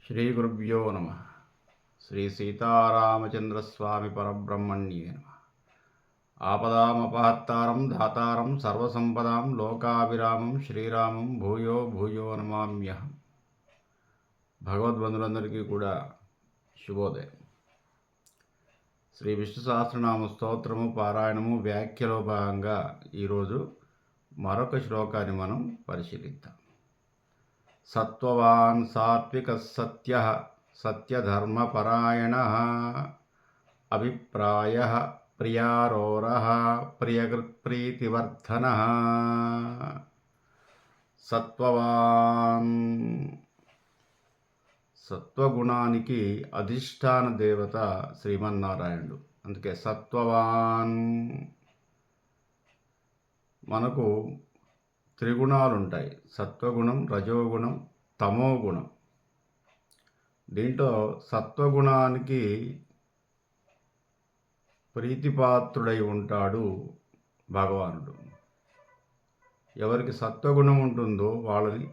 శ్రీ గురుభ్యో నమ. శ్రీ సీతారామచంద్రస్వామి పరబ్రహ్మణ్యే నమ. ఆపదామపహత్తారం ధాతారం సర్వసంపదాం లోకాభిరామం శ్రీరామం భూయో భూయో నమామ్యహం. భగవద్బంధులందరికీ కూడా శుభోదయం. శ్రీ విష్ణు సహస్రనామ స్తోత్రము పారాయణము వ్యాఖ్యలో భాగంగా ఈరోజు మరొక శ్లోకాన్ని మనం పరిశీలిద్దాం. సత్వవాన్ సాత్విక సత్య సత్యధర్మపరాయణ అభిప్రాయ ప్రియారోర ప్రియకృత్ప్రీతివర్ధన. సత్వవాన్ సత్వగుణానికి అధిష్టాన దేవత శ్రీమన్నారాయణుడు. అందుకే సత్వవాన్. మనకు త్రిగుణాలు ఉంటాయి: సత్వగుణం, రజోగుణం, తమోగుణం. దీంట్లో సత్వగుణానికి ప్రీతిపాత్రుడై ఉంటాడు భగవానుడు. ఎవరికి సత్వగుణం ఉంటుందో వాళ్ళని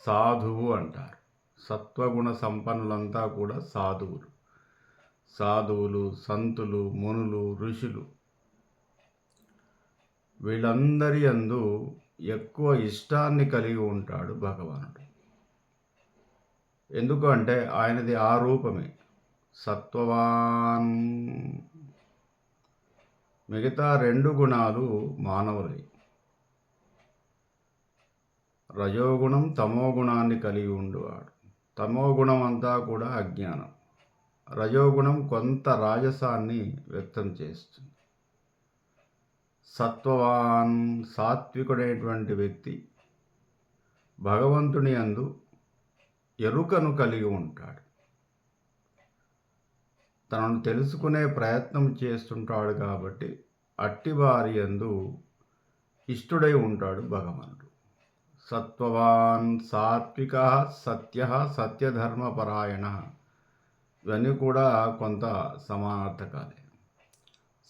సాధువు అంటారు. సత్వగుణ సంపన్నులంతా కూడా సాధువులు. సాధువులు, సంతులు, మునులు, ఋషులు వీళ్ళందరి యందు ఎక్కువ ఇష్టాన్ని కలిగి ఉంటాడు భగవానుడు. ఎందుకు అంటే ఆయనది ఆ రూపమే సత్వవాన్. మిగతా రెండు గుణాలు మానవులై. రజోగుణం తమోగుణాన్ని కలిగి ఉండేవాడు. తమోగుణం అంతా కూడా అజ్ఞానం. రజోగుణం కొంత రాజసాన్ని వ్యక్తం చేస్తుంది. సత్వవాన్ సాత్వికుడైనటువంటి వ్యక్తి భగవంతుని యందు ఎరుకను కలిగి ఉంటాడు. తనను తెలుసుకునే ప్రయత్నం చేస్తుంటాడు కాబట్టి అట్టివారి యందు ఇష్టుడై ఉంటాడు భగవానుడు. సత్వవాన్ సాత్విక సత్య సత్యధర్మపరాయణ. ఇవన్నీ కూడా కొంత సమానార్థకాలే.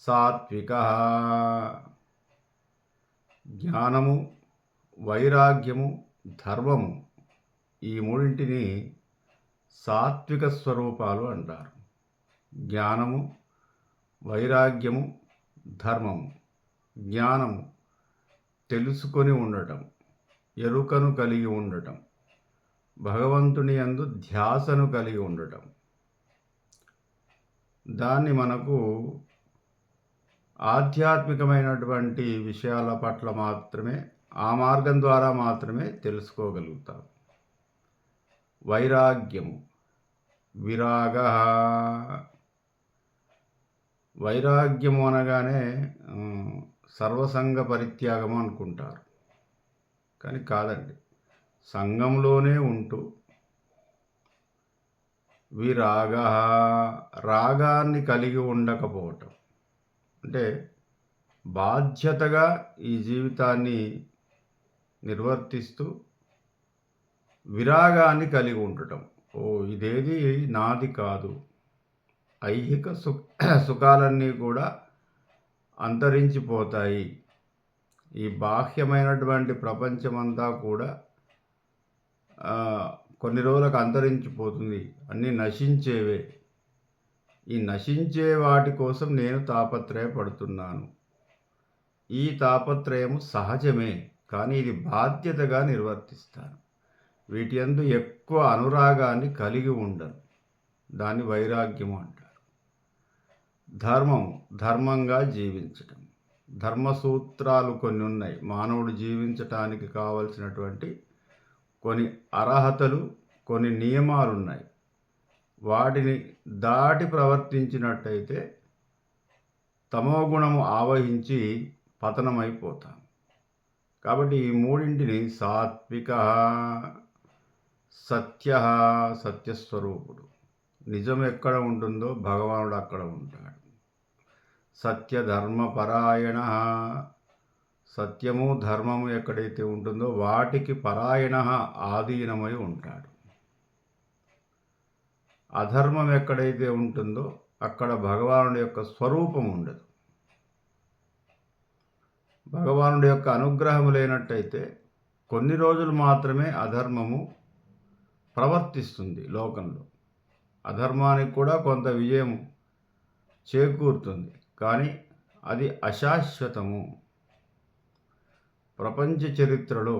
సాత్విక జ్ఞానము, వైరాగ్యము, ధర్మము, ఈ మూడింటిని సాత్విక స్వరూపాలు అంటారు. జ్ఞానము, వైరాగ్యము, ధర్మము. జ్ఞానము తెలుసుకొని ఉండటం, ఎరుకను కలిగి ఉండటం, భగవంతుని యందు ధ్యాసను కలిగి ఉండటం. దాన్ని మనకు ఆధ్యాత్మికమైనటువంటి విషయాల పట్ల మాత్రమే, ఆ మార్గం ద్వారా మాత్రమే తెలుసుకోగలుగుతాం. వైరాగ్యము, విరాగ. వైరాగ్యము అనగానే సర్వసంగ పరిత్యాగము అనుకుంటారు, కానీ కాదండి. సంఘంలోనే ఉంటూ విరాగ, రాగాన్ని కలిగి ఉండకపోవటం. అంటే బాధ్యతగా ఈ జీవితాన్ని నిర్వర్తిస్తూ విరాగాన్ని కలిగి ఉండటం. ఇదేది నాది కాదు. ఐహిక సుఖాలన్నీ కూడా అంతరించిపోతాయి. ఈ బాహ్యమైనటువంటి ప్రపంచమంతా కూడా కొన్ని రోజులకు అంతరించిపోతుంది. అన్నీ నశించేవే. ఈ నశించే వాటి కోసం నేను తాపత్రయపడుతున్నాను. ఈ తాపత్రయము సహజమే, కానీ ఇది బాధ్యతగా నిర్వర్తిస్తాను. వీటి యందు ఎక్కువ అనురాగాన్ని కలిగి ఉండను. దాన్ని వైరాగ్యము అంటారు. ధర్మము, ధర్మంగా జీవించటం. ధర్మసూత్రాలు కొన్ని ఉన్నాయి. మానవుడు జీవించటానికి కావలసినటువంటి కొన్ని అర్హతలు, కొన్ని నియమాలు ఉన్నాయి. వాటిని దాటి ప్రవర్తించినట్టయితే తమోగుణము ఆవహించి పతనమైపోతాం. కాబట్టి ఈ మూడింటిని సాత్విక, సత్య, సత్యస్వరూపుడు. నిజం ఎక్కడ ఉంటుందో భగవానుడు అక్కడ ఉంటాడు. సత్యధర్మపరాయణ. సత్యము, ధర్మము ఎక్కడైతే ఉంటుందో వాటికి పరాయణ, ఆధీనమై ఉంటాడు. అధర్మం ఎక్కడైతే ఉంటుందో అక్కడ భగవానుడి యొక్క స్వరూపం ఉండదు. భగవానుడి యొక్క అనుగ్రహం లేనట్టయితే కొన్ని రోజులు మాత్రమే అధర్మము ప్రవర్తిస్తుంది లోకంలో. అధర్మానికి కూడా కొంత విజయం చేకూరుతుంది, కానీ అది అశాశ్వతము. ప్రపంచ చరిత్రలో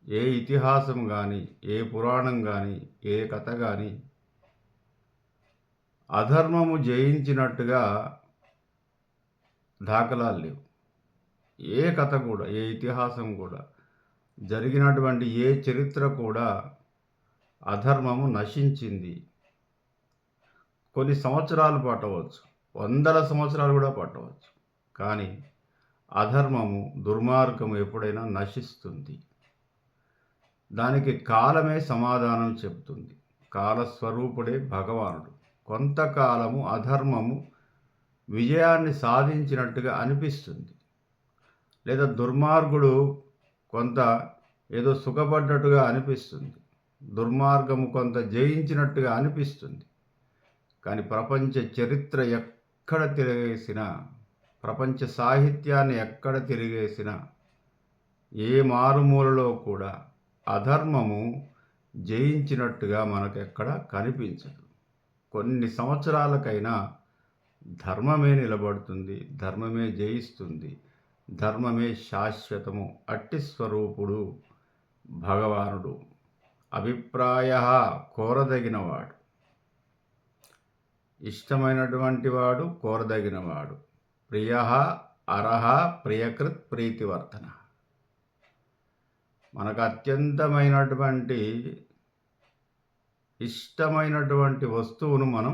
ఏ ఇతిహాసం కానీ, ఏ పురాణం కానీ, ఏ కథ కానీ అధర్మము జయించినట్టుగా దాఖలాలు లేవు. ఏ కథ కూడా, ఏ ఇతిహాసం కూడా, జరిగినటువంటి ఏ చరిత్ర కూడా అధర్మము నశించింది. కొన్ని సంవత్సరాలు పట్టవచ్చు, వందల సంవత్సరాలు కూడా పట్టవచ్చు, కానీ అధర్మము, దుర్మార్గము ఎప్పుడైనా నశిస్తుంది. దానికి కాలమే సమాధానం చెబుతుంది. కాలస్వరూపుడే భగవానుడు. కొంతకాలము అధర్మము విజయాన్ని సాధించినట్టుగా అనిపిస్తుంది, లేదా దుర్మార్గుడు కొంత ఏదో సుఖపడ్డట్టుగా అనిపిస్తుంది, దుర్మార్గము కొంత జయించినట్టుగా అనిపిస్తుంది. కానీ ప్రపంచ చరిత్ర ఎక్కడ తిరిగేసినా, ప్రపంచ సాహిత్యాన్ని ఎక్కడ తిరిగేసినా, ఏ మారుమూలలో కూడా అధర్మము జయించినట్టుగా మనకెక్కడ కనిపించదు. కొన్ని సంవత్సరాలకైనా ధర్మమే నిలబడుతుంది, ధర్మమే జయిస్తుంది, ధర్మమే శాశ్వతము. అట్టి స్వరూపుడు భగవానుడు. అభిప్రాయ కోరదగినవాడు, ఇష్టమైనటువంటి వాడు, కోరదగినవాడు. ప్రియ అర్హ ప్రియకృత్ ప్రీతివర్ధన. మనకు అత్యంతమైనటువంటి ఇష్టమైనటువంటి వస్తువును మనం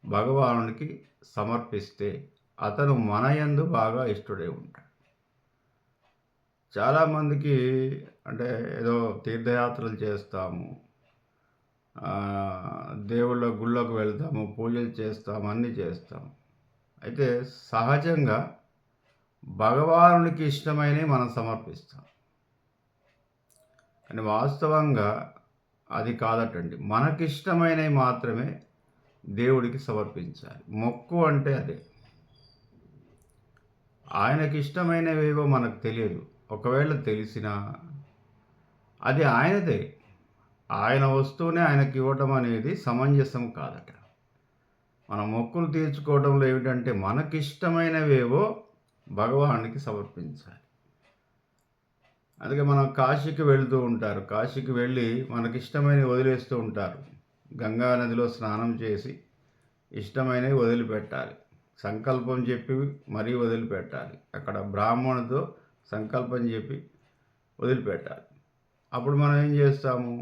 భగవానునికి సమర్పిస్తే అతను మన యందు బాగా ఇష్టడై ఉంటాడు. చాలామందికి అంటే ఏదో తీర్థయాత్రలు చేస్తాము, దేవుళ్ళ గుళ్ళకు వెళ్తాము, పూజలు చేస్తాము, అన్నీ చేస్తాము. అయితే సహజంగా భగవానునికి ఇష్టమైనవి మనం సమర్పిస్తాం, కానీ వాస్తవంగా అది కాదటండి. మనకిష్టమైనవి మాత్రమే దేవుడికి సమర్పించాలి. మొక్కు అంటే అదే. ఆయనకి ఇష్టమైనవేవో మనకు తెలియదు. ఒకవేళ తెలిసినా అది ఆయనదే. ఆయన వస్తువునే ఆయనకి ఇవ్వటం అనేది సమంజసం కాదట. మన మొక్కులు తీర్చుకోవడంలో ఏమిటంటే మనకిష్టమైనవేవో భగవానునికి సమర్పించాలి. అందుకే మనం కాశీకి వెళుతూ ఉంటారు. కాశీకి వెళ్ళి మనకిష్టమైనవి వదిలేస్తూ ఉంటారు. గంగా నదిలో స్నానం చేసి ఇష్టమైనవి వదిలిపెట్టాలి. సంకల్పం చెప్పి మరీ వదిలిపెట్టాలి. అక్కడ బ్రాహ్మణుడితో సంకల్పం చెప్పి వదిలిపెట్టాలి. అప్పుడు మనం ఏం చేస్తాము?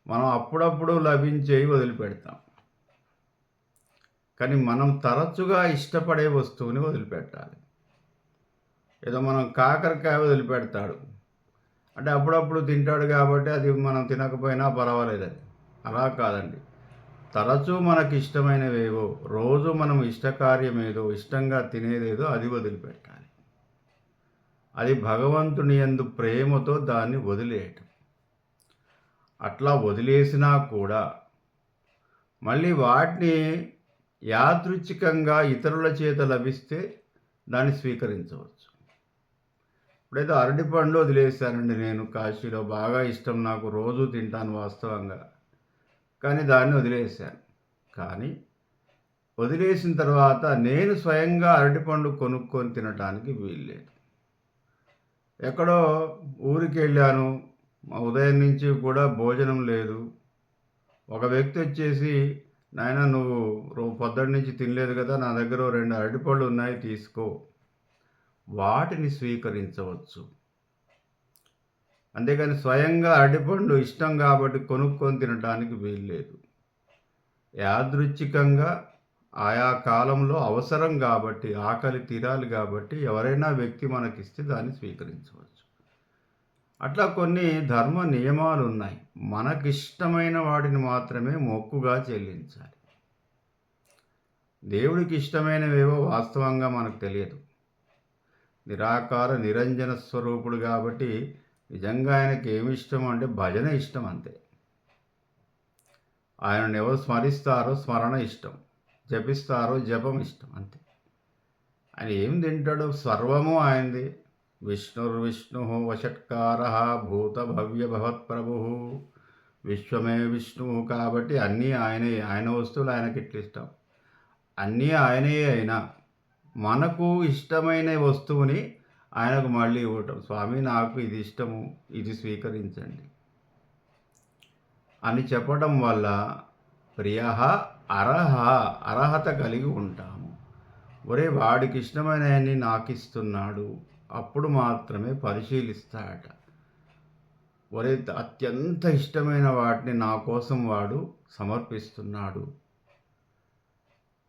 మనం అప్పుడప్పుడు లభించేవి వదిలిపెడతాం, కానీ మనం తరచుగా ఇష్టపడే వస్తువుని వదిలిపెట్టాలి. ఏదో మనం కాకరకాయ వదిలిపెడతాడు అంటే అప్పుడప్పుడు తింటాడు కాబట్టి అది మనం తినకపోయినా పర్వాలేదని. అలా కాదండి. తరచూ మనకి ఇష్టమైనవేవో, రోజు మనం ఇష్టకార్యమేదో, ఇష్టంగా తినేదేదో అది వదిలిపెట్టాలి. అది భగవంతుని యందు ప్రేమతో దాన్ని వదిలేయటం. అట్లా వదిలేసినా కూడా మళ్ళీ వాటిని యాదృచ్ఛికంగా ఇతరుల చేత లభిస్తే దాన్ని స్వీకరించవచ్చు. ఇప్పుడైతే అరటిపండ్లు వదిలేశానండి నేను. కాశీలో బాగా ఇష్టం నాకు, రోజు తింటాను వాస్తవంగా, కానీ దాన్ని వదిలేశాను. కానీ వదిలేసిన తర్వాత నేను స్వయంగా అరటిపండు కొనుక్కొని తినటానికి వీల్లేదు. ఎక్కడో ఊరికి వెళ్ళాను, ఉదయం నుంచి కూడా భోజనం లేదు. ఒక వ్యక్తి వచ్చేసి, నాయన నువ్వు పొద్దున్న నుంచి తినలేదు కదా, నా దగ్గర 2 అరటిపళ్ళు ఉన్నాయి తీసుకో, వాటిని స్వీకరించవచ్చు. అంతేకాని స్వయంగా అరటిపండు ఇష్టం కాబట్టి కొనుక్కొని తినడానికి వీల్లేదు. యాదృచ్ఛికంగా ఆయా కాలంలో అవసరం కాబట్టి, ఆకలి తీరాలి కాబట్టి ఎవరైనా వ్యక్తి మనకిస్తే దాన్ని స్వీకరించవచ్చు. అట్లా కొన్ని ధర్మ నియమాలు ఉన్నాయి. మనకిష్టమైన వాటిని మాత్రమే మొక్కుగా చెల్లించాలి. దేవుడికి ఇష్టమైనవేవో వాస్తవంగా మనకు తెలియదు. నిరాకార నిరంజన స్వరూపుడు కాబట్టి నిజంగా ఆయనకి ఏమి ఇష్టం అంటే భజన ఇష్టం అంతే. ఆయనను ఎవరు స్మరిస్తారో స్మరణ ఇష్టం, జపిస్తారో జపం ఇష్టం అంతే. ఆయన ఏం తింటాడు? సర్వము ఆయనది. విష్ణుర్విష్ణు వషట్కార భూత భవ్య భవత్ప్రభు విశ్వమే విష్ణువు కాబట్టి అన్నీ ఆయనే. ఆయన వస్తువులు ఆయనకెట్లా ఇష్టం? అన్నీ ఆయనయే అయినా, మనకు ఇష్టమైన వస్తువుని ఆయనకు మళ్ళీ ఇవ్వటం. స్వామి నాకు ఇది ఇష్టము, ఇది స్వీకరించండి అని చెప్పడం వల్ల ప్రియః అర్హః అర్హత కలిగి ఉంటాము. ఒరేయ్! వాడికి ఇష్టమైనయన్ని నాకిస్తున్నాడు. అప్పుడు మాత్రమే పరిశీలిస్తాడట. ఒరేయ్! అత్యంత ఇష్టమైన వాటిని నా కోసం వాడు సమర్పిస్తున్నాడు.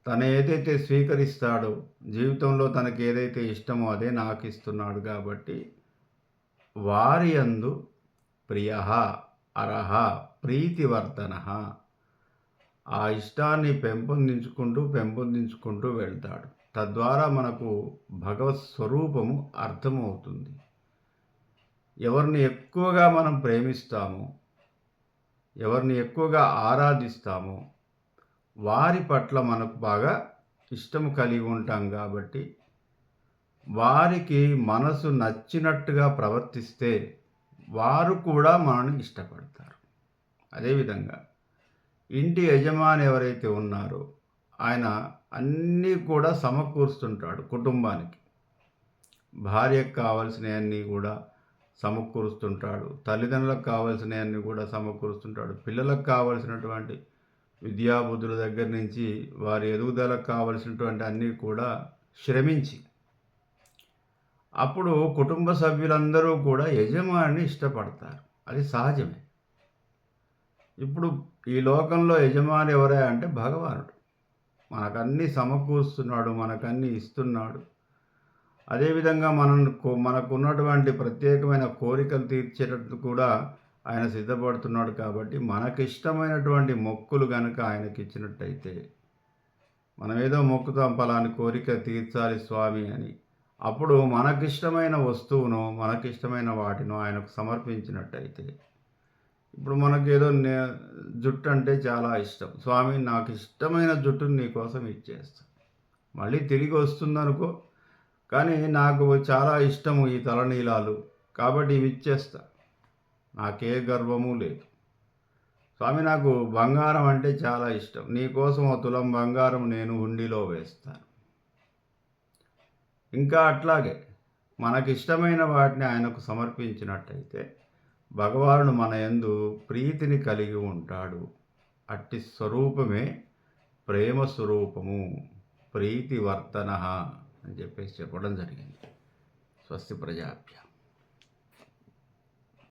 తను ఏదైతే స్వీకరిస్తాడో, జీవితంలో తనకేదైతే ఇష్టమో అదే నాకిస్తున్నాడు కాబట్టి, వారి యందు ప్రియః అర్హః ప్రీతివర్ధనః ఆ ఇష్టాన్ని పెంపొందించుకుంటూ వెళ్తాడు. తద్వారా మనకు భగవత్ స్వరూపము అర్థమవుతుంది. ఎవరిని ఎక్కువగా మనం ప్రేమిస్తామో, ఎవరిని ఎక్కువగా ఆరాధిస్తామో, వారి పట్ల మనకు బాగా ఇష్టం కలిగి ఉంటాం కాబట్టి, వారికి మనసు నచ్చినట్టుగా ప్రవర్తిస్తే, వారు కూడా మనల్ని ఇష్టపడతారు. అదేవిధంగా ఇంటి యజమాని ఎవరైతే ఉన్నారో, ఆయన అన్నీ కూడా సమకూరుస్తుంటాడు కుటుంబానికి. భార్యకు కావాల్సినయన్నీ కూడా సమకూరుస్తుంటాడు. తల్లిదండ్రులకు కావాల్సినయన్నీ కూడా సమకూరుస్తుంటాడు. పిల్లలకు కావాల్సినటువంటి విద్యాబుద్ధుల దగ్గర నుంచి వారి ఎదుగుదలకు కావాల్సినటువంటి అన్నీ కూడా శ్రమించి, అప్పుడు కుటుంబ సభ్యులందరూ కూడా యజమానిని ఇష్టపడతారు. అది సహజమే. ఇప్పుడు ఈ లోకంలో యజమాని ఎవరా అంటే భగవానుడు. మనకన్నీ సమకూరుస్తున్నాడు, మనకన్నీ ఇస్తున్నాడు. అదేవిధంగా మనకున్నటువంటి ప్రత్యేకమైన కోరికలు తీర్చేటట్టు కూడా ఆయన సిద్ధపడుతున్నాడు కాబట్టి, మనకిష్టమైనటువంటి మొక్కులు గనక ఆయనకిచ్చినట్టయితే, మనమేదో మొక్కుతాం పలాని కోరిక తీర్చాలి స్వామి అని. అప్పుడు మనకిష్టమైన వస్తువునో, మనకిష్టమైన వాటినో ఆయనకు సమర్పించినట్టయితే, ఇప్పుడు మనకేదో జుట్టు అంటే చాలా ఇష్టం. స్వామి నాకు ఇష్టమైన జుట్టుని నీ కోసం ఇచ్చేస్తా. మళ్ళీ తిరిగి వస్తుందనుకో, కానీ నాకు చాలా ఇష్టము ఈ తలనీలాలు కాబట్టి ఇవి ఇచ్చేస్తా. నాకే గర్వము లేదు. స్వామి నాకు బంగారం అంటే చాలా ఇష్టం. నీ కోసం ఓ తులం బంగారం నేను హుండీలో వేస్తాను. ఇంకా అట్లాగే మనకిష్టమైన వాటిని ఆయనకు సమర్పించినట్టయితే, భగవానుడు మన యందు ప్రీతిని కలిగి ఉంటాడు. అట్టి స్వరూపమే ప్రేమ స్వరూపము, ప్రీతివర్ధనః అని చెప్పేసి చెప్పడం జరిగింది. స్వస్తి ప్రజాభ్య.